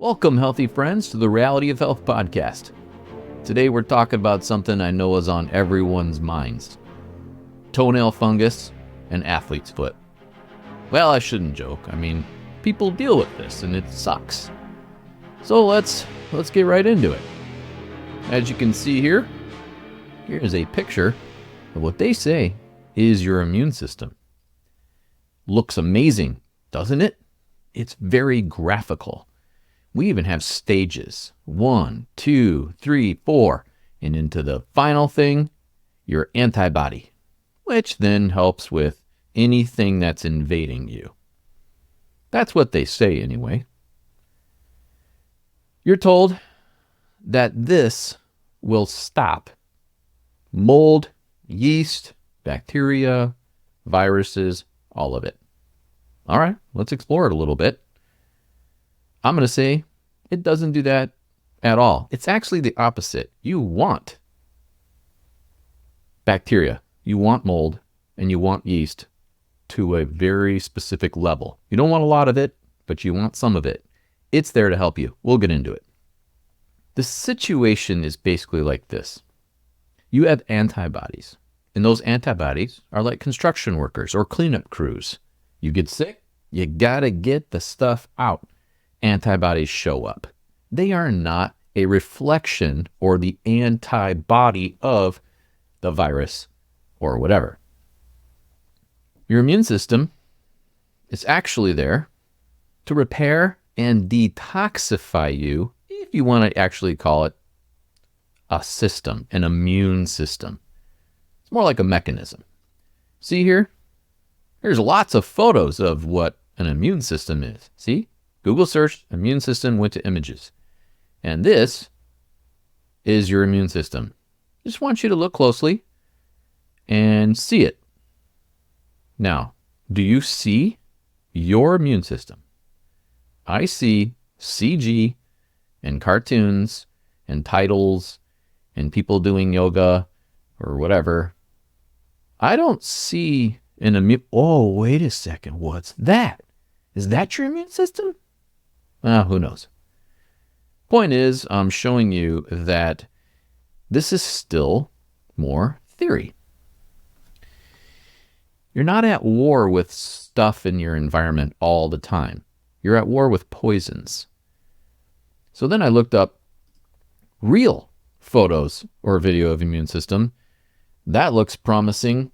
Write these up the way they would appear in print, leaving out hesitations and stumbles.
Welcome, healthy friends, to the Reality of Health podcast. Today we're talking about something I know is on everyone's minds. Toenail fungus and athlete's foot. Well, I shouldn't joke. I mean, people deal with this and it sucks. So let's get right into it. As you can see here is a picture of what they say is your immune system. Looks amazing, doesn't it? It's very graphical. We even have stages, 1, 2, 3, 4, and into the final thing, your antibody, which then helps with anything that's invading you. That's what they say anyway. You're told that this will stop mold, yeast, bacteria, viruses, all of it. All right, let's explore it a little bit. I'm going to say it doesn't do that at all. It's actually the opposite. You want bacteria, you want mold, and you want yeast to a very specific level. You don't want a lot of it, but you want some of it. It's there to help you. We'll get into it. The situation is basically like this. You have antibodies, and those antibodies are like construction workers or cleanup crews. You get sick, you gotta get the stuff out. Antibodies show up. They are not a reflection or the antibody of the virus or whatever. Your immune system is actually there to repair and detoxify you, if you want to actually call it a system, an immune system. It's more like a mechanism. See here? There's lots of photos of what an immune system is. See? Google search immune system, went to images. And this is your immune system. Just want you to look closely and see it. Now, do you see your immune system? I see CG and cartoons and titles and people doing yoga or whatever. I don't see an immune... Oh, wait a second. What's that? Is that your immune system? Who knows? Point is, I'm showing you that this is still more theory. You're not at war with stuff in your environment all the time. You're at war with poisons. So then I looked up real photos or video of immune system. That looks promising.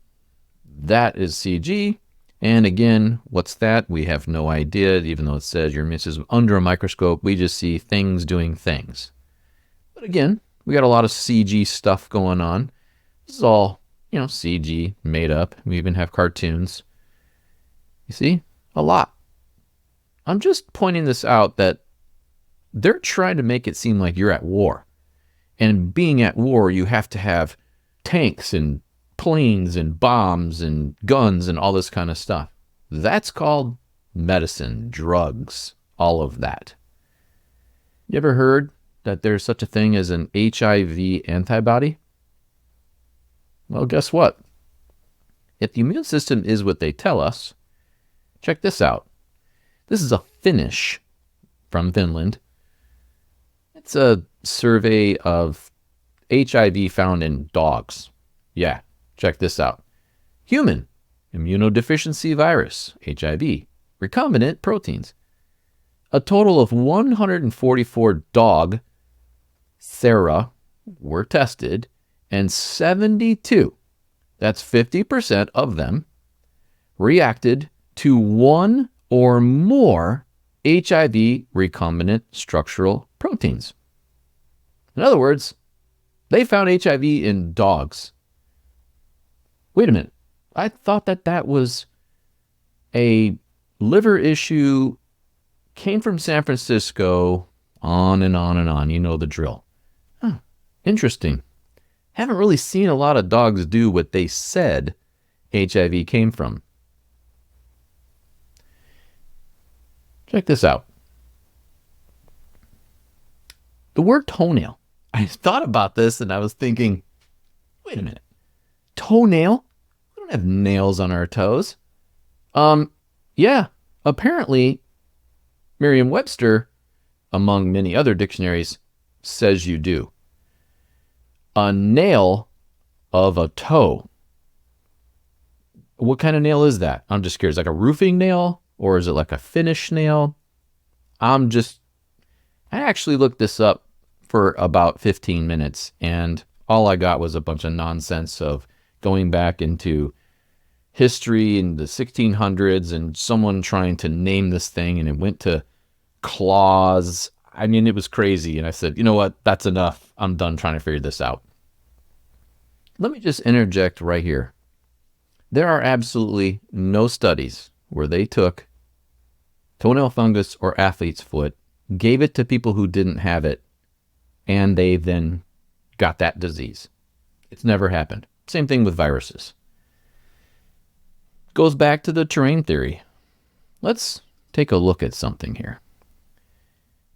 That is CG. And again, what's that? We have no idea, even though it says your immune system under a microscope. We just see things doing things. But again, we got a lot of CG stuff going on. This is all, CG made up. We even have cartoons. You see? A lot. I'm just pointing this out that they're trying to make it seem like you're at war. And being at war, you have to have tanks and planes and bombs and guns and all this kind of stuff. That's called medicine, drugs, all of that. You ever heard that there's such a thing as an HIV antibody? Well, guess what? If the immune system is what they tell us, check this out. This is a Finnish from Finland. It's a survey of HIV found in dogs. Yeah. Check this out. Human immunodeficiency virus, HIV, recombinant proteins. A total of 144 dog sera were tested, and 72, that's 50% of them, reacted to one or more HIV recombinant structural proteins. In other words, they found HIV in dogs. Wait a minute. I thought that was a liver issue, came from San Francisco, on and on and on. You know the drill. Interesting. Haven't really seen a lot of dogs do what they said HIV came from. Check this out. The word toenail. I thought about this and I was thinking, wait a minute. Toenail? We don't have nails on our toes. Yeah, apparently Merriam-Webster among many other dictionaries, says you do. A nail of a toe. What kind of nail is that? I'm just curious. Like a roofing nail, or is it like a finish nail? I actually looked this up for about 15 minutes, and all I got was a bunch of nonsense of going back into history in the 1600s and someone trying to name this thing, and it went to claws. I mean, it was crazy. And I said, you know what? That's enough. I'm done trying to figure this out. Let me just interject right here. There are absolutely no studies where they took toenail fungus or athlete's foot, gave it to people who didn't have it, and they then got that disease. It's never happened. Same thing with viruses. Goes back to the terrain theory. Let's take a look at something here.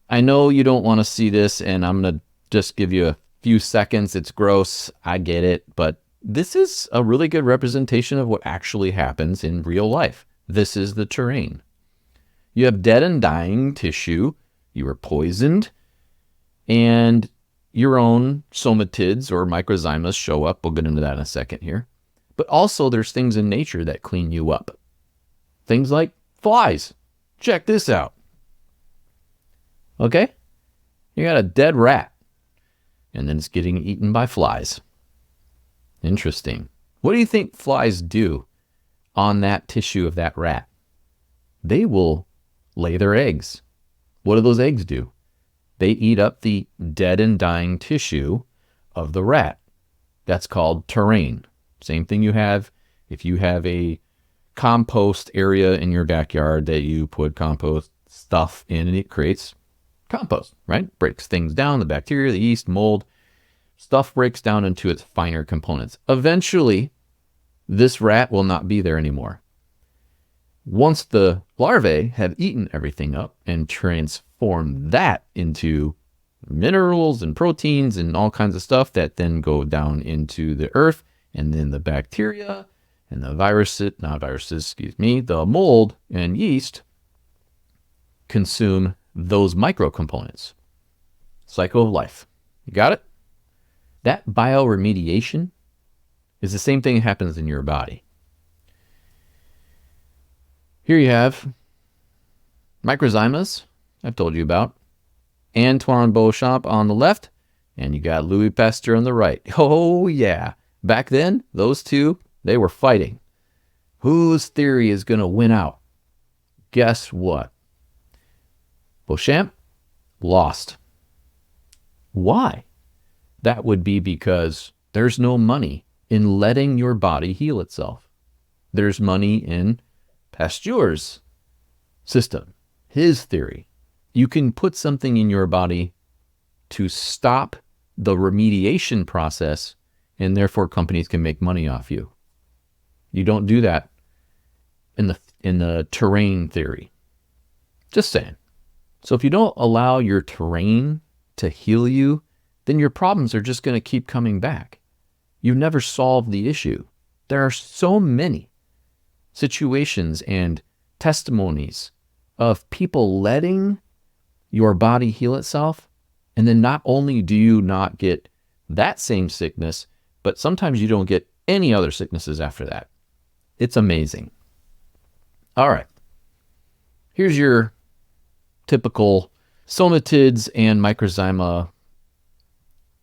I know you don't want to see this, and I'm going to just give you a few seconds. It's gross. I get it. But this is a really good representation of what actually happens in real life. This is the terrain. You have dead and dying tissue. You were poisoned, and your own somatids or microzymas show up. We'll get into that in a second here. But also there's things in nature that clean you up. Things like flies. Check this out. Okay? You got a dead rat, and then it's getting eaten by flies. Interesting. What do you think flies do on that tissue of that rat? They will lay their eggs. What do those eggs do? They eat up the dead and dying tissue of the rat. That's called terrain. Same thing you have if you have a compost area in your backyard that you put compost stuff in, and it creates compost, right? Breaks things down, the bacteria, the yeast, mold, stuff breaks down into its finer components. Eventually, this rat will not be there anymore. Once the larvae have eaten everything up and transformed that into minerals and proteins and all kinds of stuff that then go down into the earth, and then the bacteria and the the mold and yeast consume those micro components. Cycle of life. You got it? That bioremediation is the same thing that happens in your body. Here you have microzymas, I've told you about. Antoine Beauchamp on the left, and you got Louis Pasteur on the right. Oh, yeah. Back then, those two, they were fighting. Whose theory is going to win out? Guess what? Beauchamp lost. Why? That would be because there's no money in letting your body heal itself. There's money in Pasteur's system, his theory. You can put something in your body to stop the remediation process, and therefore companies can make money off you. You don't do that in the terrain theory. Just saying. So if you don't allow your terrain to heal you, then your problems are just going to keep coming back. You've never solved the issue. There are so many situations and testimonies of people letting your body heal itself, and then not only do you not get that same sickness, but sometimes you don't get any other sicknesses after that. It's amazing. All right. Here's your typical somatids and microzyma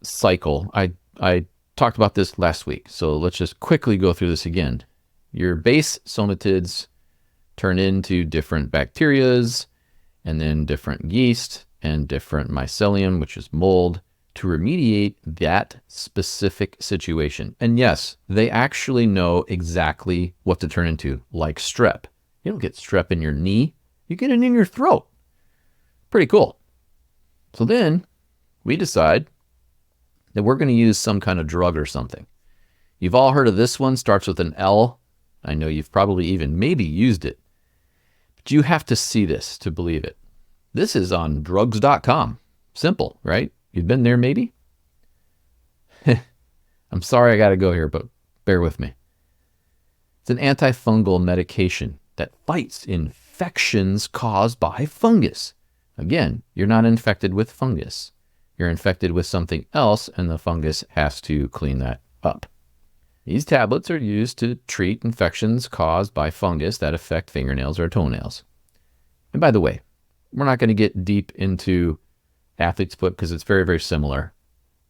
cycle. I talked about this last week, so let's just quickly go through this again. Your base somatids turn into different bacterias, and then different yeast and different mycelium, which is mold, to remediate that specific situation. And yes, they actually know exactly what to turn into, like strep. You don't get strep in your knee, you get it in your throat. Pretty cool. So then we decide that we're going to use some kind of drug or something. You've all heard of this one, starts with an L. I know you've probably even maybe used it. But you have to see this to believe it. This is on drugs.com. Simple, right? You've been there maybe? I'm sorry I got to go here, but bear with me. It's an antifungal medication that fights infections caused by fungus. Again, you're not infected with fungus. You're infected with something else, and the fungus has to clean that up. These tablets are used to treat infections caused by fungus that affect fingernails or toenails. And by the way, we're not going to get deep into athlete's foot because it's very, very similar.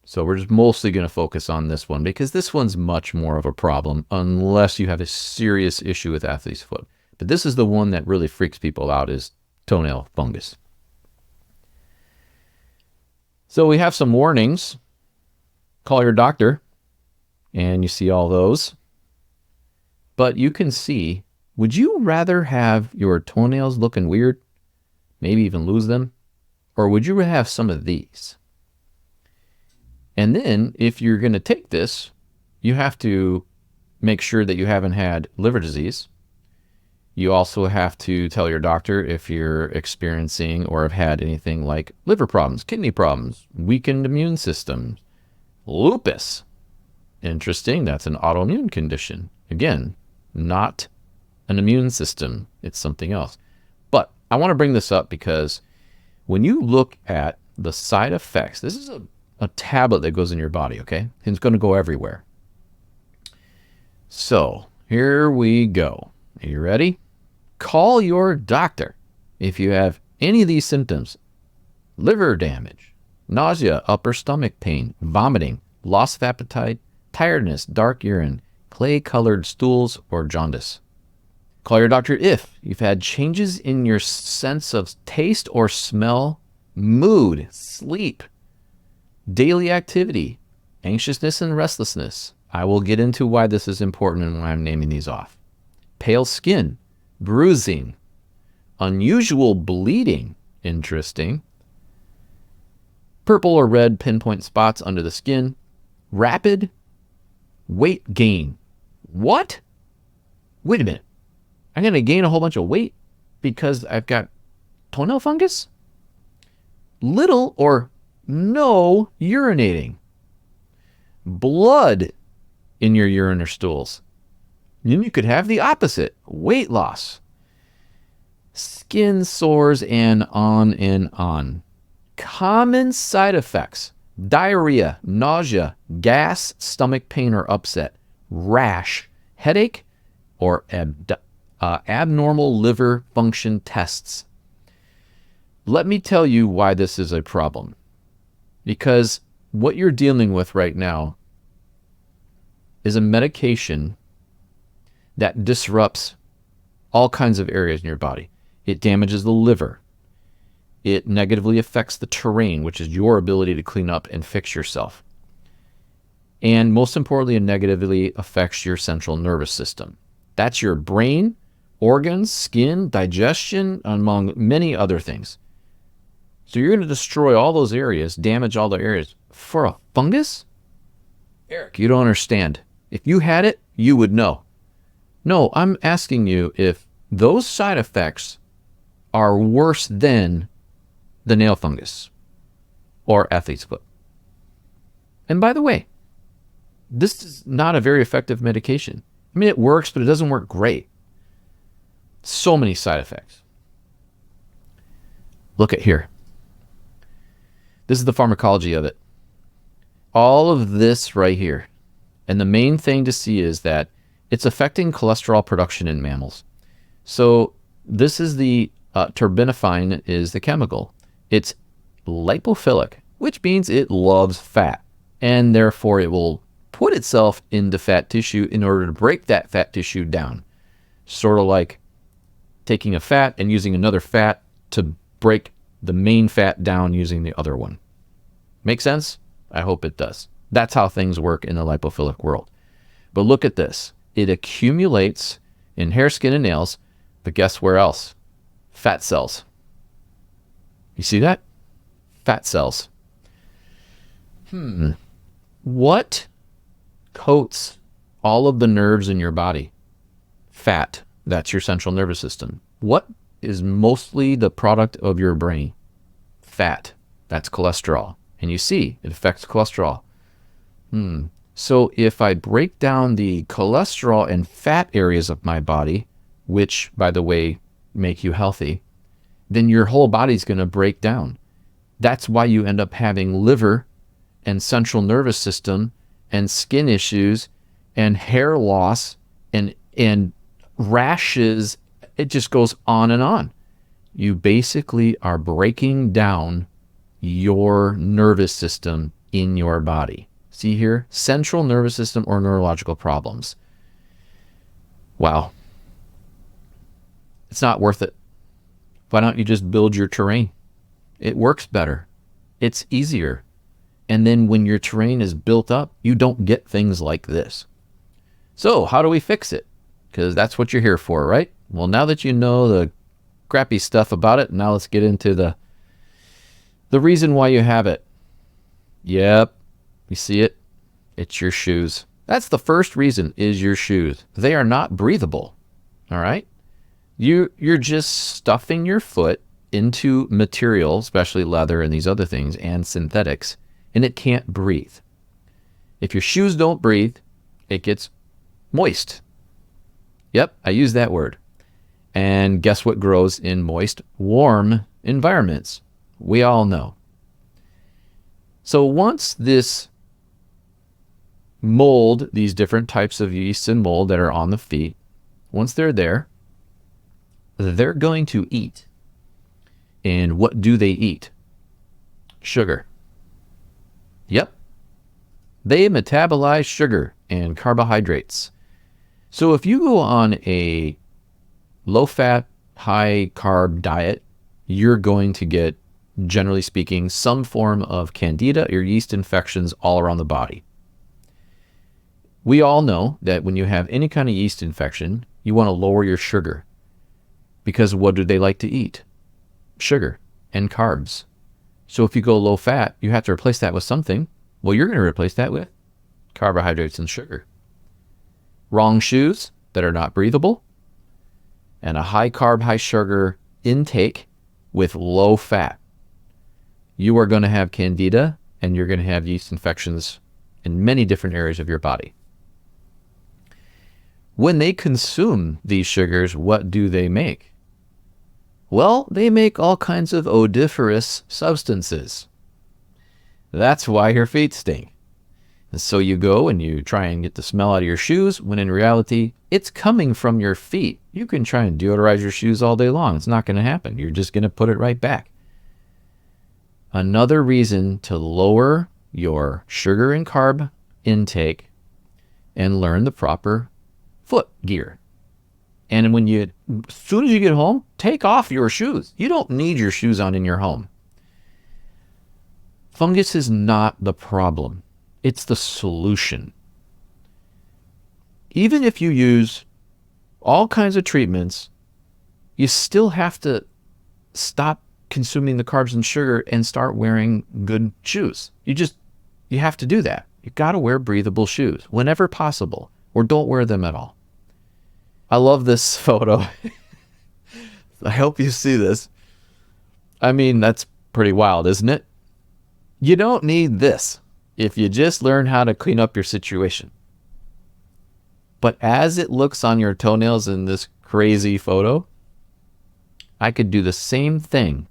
So we're just mostly going to focus on this one because this one's much more of a problem unless you have a serious issue with athlete's foot. But this is the one that really freaks people out, is toenail fungus. So we have some warnings. Call your doctor, and you see all those. But you can see, would you rather have your toenails looking weird, maybe even lose them, or would you have some of these? And then if you're going to take this, you have to make sure that you haven't had liver disease. You also have to tell your doctor if you're experiencing or have had anything like liver problems, kidney problems, weakened immune system, lupus. Interesting, that's an autoimmune condition. Again, not an immune system, it's something else. But I want to bring this up because when you look at the side effects, this is a tablet that goes in your body, okay? And it's going to go everywhere. So here we go. Are you ready? Call your doctor if you have any of these symptoms: liver damage, nausea, upper stomach pain, vomiting, loss of appetite, tiredness, dark urine, clay-colored stools, or jaundice. Call your doctor if you've had changes in your sense of taste or smell, mood, sleep, daily activity, anxiousness and restlessness. I will get into why this is important and why I'm naming these off. Pale skin, bruising, unusual bleeding, interesting, purple or red pinpoint spots under the skin, rapid weight gain. What? Wait a minute. I'm going to gain a whole bunch of weight because I've got toenail fungus? Little or no urinating. Blood in your urine or stools. Then you could have the opposite, weight loss, skin sores, and on and on. Common side effects: diarrhea, nausea, gas, stomach pain or upset, rash, headache, or abnormal liver function tests. Let me tell you why this is a problem. Because what you're dealing with right now is a medication that disrupts all kinds of areas in your body. It damages the liver. It negatively affects the terrain, which is your ability to clean up and fix yourself. And most importantly, it negatively affects your central nervous system. That's your brain, organs, skin, digestion, among many other things. So you're going to destroy all those areas, damage all the areas for a fungus? Eric, you don't understand. If you had it, you would know. No, I'm asking you if those side effects are worse than the nail fungus or athlete's foot. And by the way, this is not a very effective medication. I mean, it works, but it doesn't work great. So many side effects. Look at here. This is the pharmacology of it. All of this right here. And the main thing to see is that it's affecting cholesterol production in mammals. So this is the terbinafine is the chemical. It's lipophilic, which means it loves fat. And therefore it will put itself into fat tissue in order to break that fat tissue down. Sort of like taking a fat and using another fat to break the main fat down using the other one. Make sense? I hope it does. That's how things work in the lipophilic world. But look at this. It accumulates in hair, skin, and nails, but guess where else? Fat cells. You see that? Fat cells. What coats all of the nerves in your body? Fat. That's your central nervous system. What is mostly the product of your brain? Fat. That's cholesterol. And you see, it affects cholesterol. So if I break down the cholesterol and fat areas of my body, which, by the way, make you healthy, then your whole body's going to break down. That's why you end up having liver and central nervous system and skin issues and hair loss and rashes. It just goes on and on. You basically are breaking down your nervous system in your body. See here? Central nervous system or neurological problems. Wow. It's not worth it. Why don't you just build your terrain? It works better. It's easier. And then when your terrain is built up, you don't get things like this. So how do we fix it? Because that's what you're here for, right? Well, now that you know the crappy stuff about it, now let's get into the reason why you have it. Yep. You see it? It's your shoes. That's the first reason, is your shoes. They are not breathable. All right? You're just stuffing your foot into material, especially leather and these other things, and synthetics, and it can't breathe. If your shoes don't breathe, it gets moist. Yep, I use that word. And guess what grows in moist, warm environments? We all know. So once this mold, these different types of yeast and mold that are on the feet, once they're there, they're going to eat. And what do they eat? Sugar. Yep. They metabolize sugar and carbohydrates. So if you go on a low-fat, high-carb diet, you're going to get, generally speaking, some form of candida or yeast infections all around the body. We all know that when you have any kind of yeast infection, you want to lower your sugar. Because what do they like to eat? Sugar and carbs. So if you go low fat, you have to replace that with something. Well, you're going to replace that with carbohydrates and sugar. Wrong shoes that are not breathable, and a high carb, high sugar intake with low fat. You are going to have candida, and you're going to have yeast infections in many different areas of your body. When they consume these sugars, what do they make? Well, they make all kinds of odoriferous substances. That's why your feet stink. And so you go and you try and get the smell out of your shoes, when in reality, it's coming from your feet. You can try and deodorize your shoes all day long. It's not going to happen. You're just going to put it right back. Another reason to lower your sugar and carb intake and learn the proper foot gear. And when as soon as you get home, take off your shoes. You don't need your shoes on in your home. Fungus is not the problem. It's the solution. Even if you use all kinds of treatments, you still have to stop consuming the carbs and sugar and start wearing good shoes. You have to do that. You got to wear breathable shoes whenever possible, or don't wear them at all. I love this photo. I hope you see this. I mean, that's pretty wild, isn't it? You don't need this if you just learn how to clean up your situation. But as it looks on your toenails in this crazy photo, I could do the same thing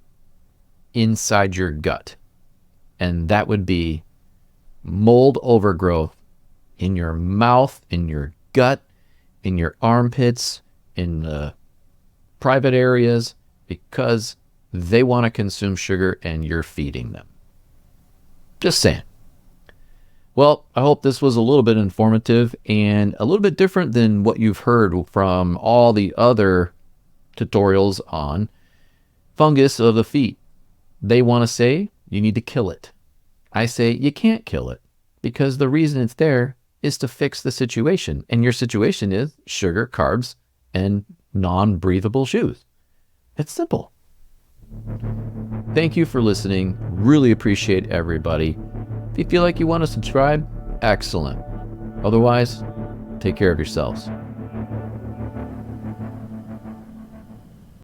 inside your gut. And that would be mold overgrowth in your mouth, in your gut, in your armpits, in the private areas, because they want to consume sugar and you're feeding them. Just saying. Well, I hope this was a little bit informative and a little bit different than what you've heard from all the other tutorials on fungus of the feet. They want to say you need to kill it. I say you can't kill it because the reason it's there is to fix the situation. And your situation is sugar, carbs, and non-breathable shoes. It's simple. Thank you for listening. Really appreciate everybody. If you feel like you want to subscribe, excellent. Otherwise, take care of yourselves.